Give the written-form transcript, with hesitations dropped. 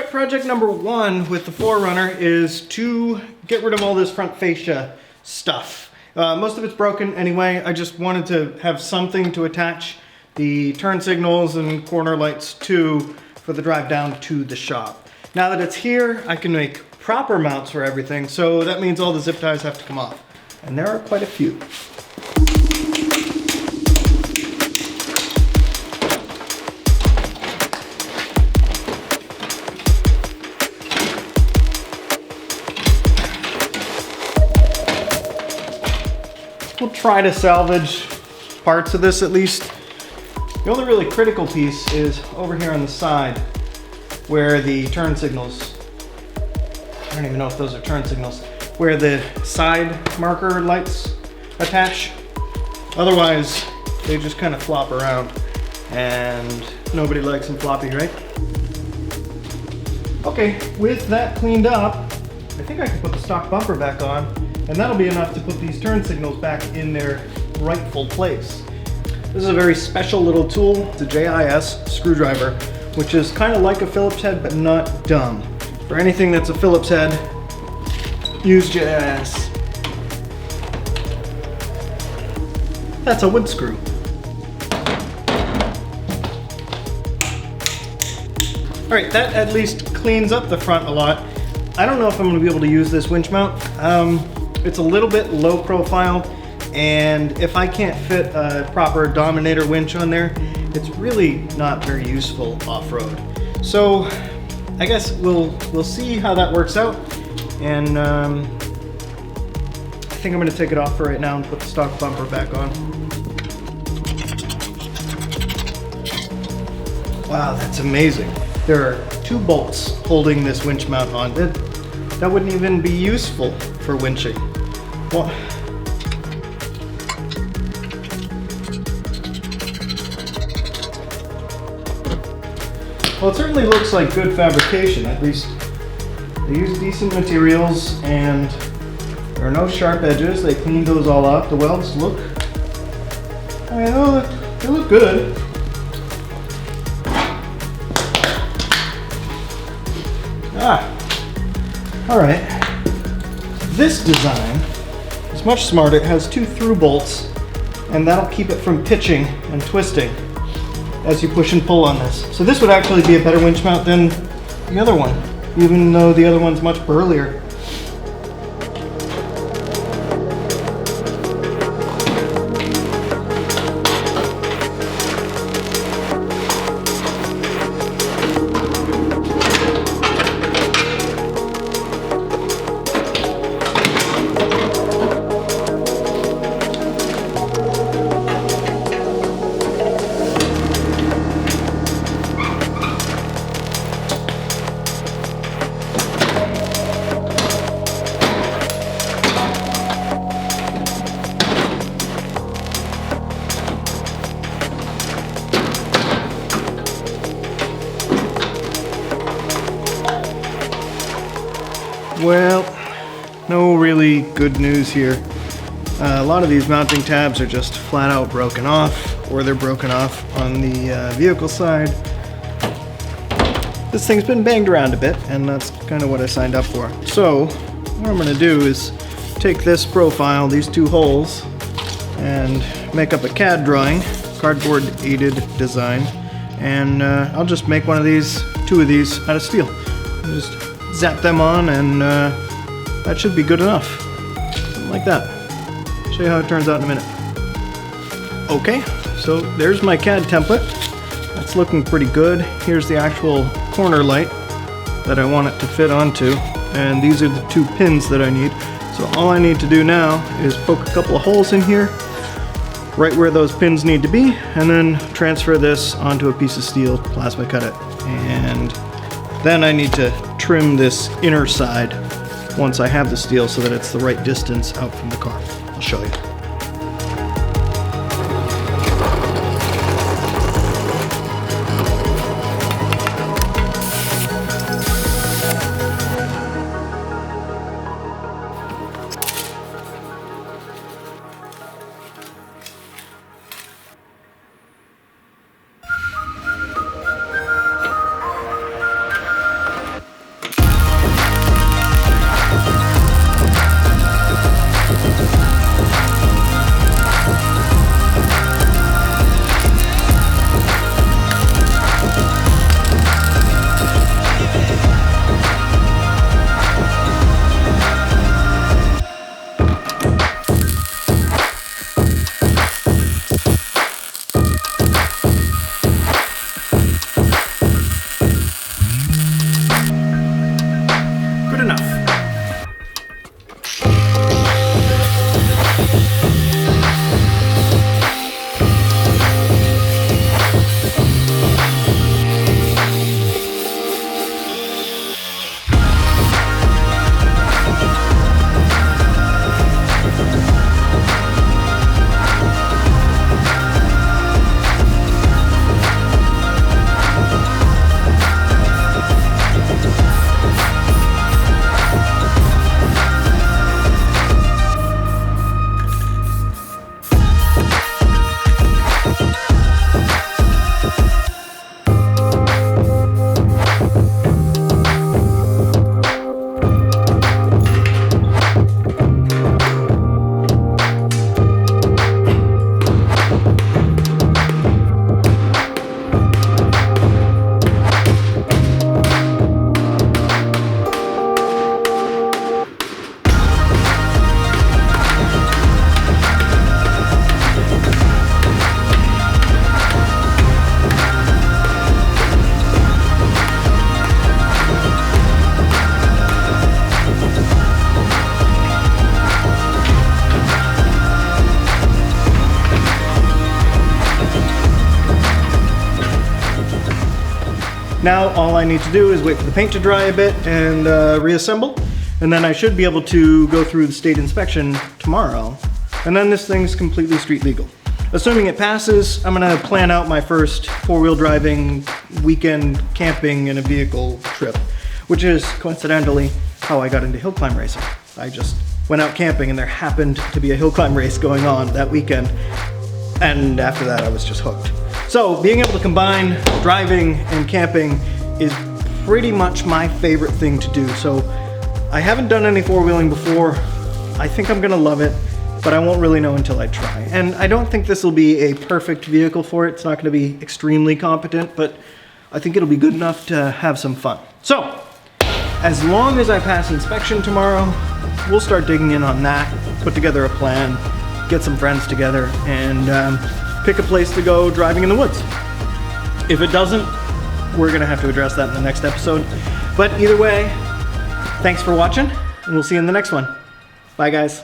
Alright, project number 1 with the 4runner is to get rid of all this front fascia stuff. Most of it's broken anyway. I just wanted to have something to attach the turn signals and corner lights to for the drive down to the shop. Now that it's here, I can make proper mounts for everything, so that means all the zip ties have to come off. And there are quite a few. We'll try to salvage parts of this at least. The only really critical piece is over here on the side where the turn signals, I don't even know if those are turn signals, where the side marker lights attach. Otherwise, they just kind of flop around and nobody likes them floppy, right? Okay, with that cleaned up, I think I can put the stock bumper back on, and that'll be enough to put these turn signals back in their rightful place. This is a very special little tool. It's a JIS screwdriver, which is kind of like a Phillips head, but not dumb. For anything that's a Phillips head, use JIS. That's a wood screw. All right, that at least cleans up the front a lot. I don't know if I'm gonna be able to use this winch mount. It's a little bit low profile, and if I can't fit a proper Dominator winch on there, it's really not very useful off-road. So I guess we'll see how that works out, and I think I'm gonna take it off for right now and put the stock bumper back on. Wow, that's amazing. There are 2 bolts holding this winch mount on. That wouldn't even be useful for winching. Well, it certainly looks like good fabrication. At least they use decent materials and there are no sharp edges. They cleaned those all up. The welds look, I mean, they look good. All right. This design is much smarter. It has 2 through bolts, and that'll keep it from pitching and twisting as you push and pull on this. So this would actually be a better winch mount than the other one, even though the other one's much burlier. Well, no really good news here. A lot of these mounting tabs are just flat out broken off, or they're broken off on the vehicle side. This thing's been banged around a bit, and that's kind of what I signed up for. So, what I'm going to do is take this profile, these 2 holes, and make up a CAD drawing, cardboard aided design, and I'll just make 2 of these out of steel. Just zap them on, and that should be good enough. Something like that. Show you how it turns out in a minute. Okay, so there's my CAD template. That's looking pretty good. Here's the actual corner light that I want it to fit onto, and these are the 2 pins that I need. So all I need to do now is poke a couple of holes in here, right where those pins need to be, and then transfer this onto a piece of steel, plasma cut it, and then I need to trim this inner side once I have the steel so that it's the right distance out from the car. I'll show you. Now all I need to do is wait for the paint to dry a bit and reassemble, and then I should be able to go through the state inspection tomorrow, and then this thing's completely street legal. Assuming it passes, I'm gonna plan out my first four-wheel driving weekend camping in a vehicle trip, which is coincidentally how I got into hill climb racing. I just went out camping and there happened to be a hill climb race going on that weekend, and after that I was just hooked. So being able to combine driving and camping is pretty much my favorite thing to do. So I haven't done any four-wheeling before. I think I'm gonna love it, but I won't really know until I try. And I don't think this will be a perfect vehicle for it. It's not gonna be extremely competent, but I think it'll be good enough to have some fun. So, as long as I pass inspection tomorrow, we'll start digging in on that, put together a plan, get some friends together, and pick a place to go driving in the woods. If it doesn't, we're gonna have to address that in the next episode. But either way, thanks for watching, and we'll see you in the next one. Bye, guys.